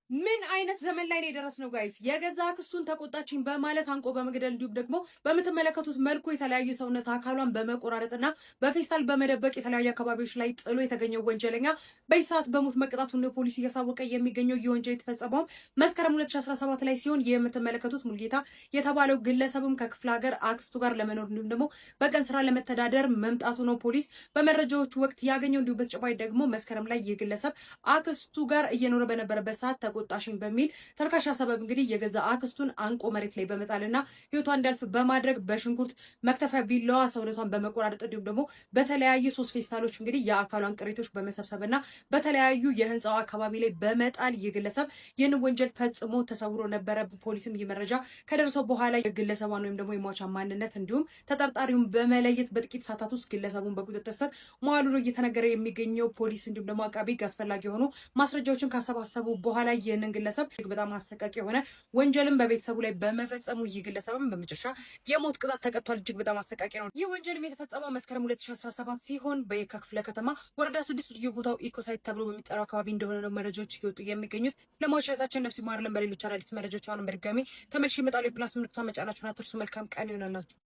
ምን አይነት ዘመን ላይ ነው የደረስነው ጋይስ? የገዛ አክስቱን ተቆጣችኝ በማለት አንቆ በመግደል እንዲሁም ደግሞ በምትመለከቱት መልኩ የተለያዩ ሰውነት አካሏን በመቆራረጥና በፌስታል በመደበቅ የተለያዩ አካባቢዎች ላይ ጥሎ የተገኘው ወንጀለኛ በዚህ ሰዓት በሞት መቀጣቱን ፖሊስ እያሳወቀ የሚገኘው ይህ ወንጀል የተፈጸመው መስከረም 2017 ላይ ሲሆን የምትመለከቱት ሙልጌታ የተባለው ግለሰብም ከክፍለ ሀገር አክስቱ ጋር ለመኖር እንዲሁም ደግሞ በቀን ስራ ለመተዳደር መምጣቱ ነው ፖሊስ በመረጃዎቹ ወቅት ያገኘው። እንዲሁም በተጨማሪ ደግሞ መስከረም ላይ ይህ ግለሰብ አክስቱ ጋር እየኖረ በነበረበት ሰዓት ተቆጣሽኝ በሚል ተልካሻ ሰበብ እንግዲህ የገዛ አክስቱን አንቆ መሬት ላይ በመጣልና ህይወቷ እንዲያልፍ በማድረግ በሽንኩርት መክተፊያ ቢላዋ ሰውነቷን በመቆራረጥ እንዲሁም ደግሞ በተለያዩ 3 ፌስታሎች እንግዲህ የአካሏን ቅሪቶች በመሰብሰብና በተለያዩ የህንፃው አካባቢ ላይ በመጣል የግለሰብ ይህን ወንጀል ፈጽሞ ተሰውሮ ነበረ። ፖሊስም ይህ መረጃ ከደረሰው በኋላ የግለሰቧን ወይም ደግሞ የሟቿን ማንነት እንዲሁም ተጠርጣሪውን በመለየት በጥቂት ሰዓታት ውስጥ ግለሰቡን በቁጥጥር ስር መዋሉ ነው እየተነገረ የሚገኘው። ፖሊስ እንዲሁም ደግሞ አቃቢ ህግ አስፈላጊ የሆኑ ማስረጃዎችን ካሰባሰቡ በኋላ ይህንን ግለሰብ በጣም አሰቃቂ የሆነ ወንጀልን በቤተሰቡ ላይ በመፈጸሙ ይህ ግለሰብም በመጨረሻ የሞት ቅጣት ተቀጥቷል። እጅግ በጣም አሰቃቂ ነው። ይህ ወንጀልም የተፈጸመው መስከረም 2017 ሲሆን በየካ ክፍለ ከተማ ወረዳ 6 ልዩ ቦታው ኢኮሳይት ተብሎ በሚጠራው አካባቢ እንደሆነ ነው መረጃዎች እየወጡ የሚገኙት። ለማሻታችን ነፍስ ይማርልን። በሌሎች አዳዲስ መረጃዎች አሁንም በድጋሚ ተመልሼ እመጣለሁ። የፕላስ ምልክቷን መጫናችሁን አትርሱ። መልካም ቀን ይሆናላችሁ።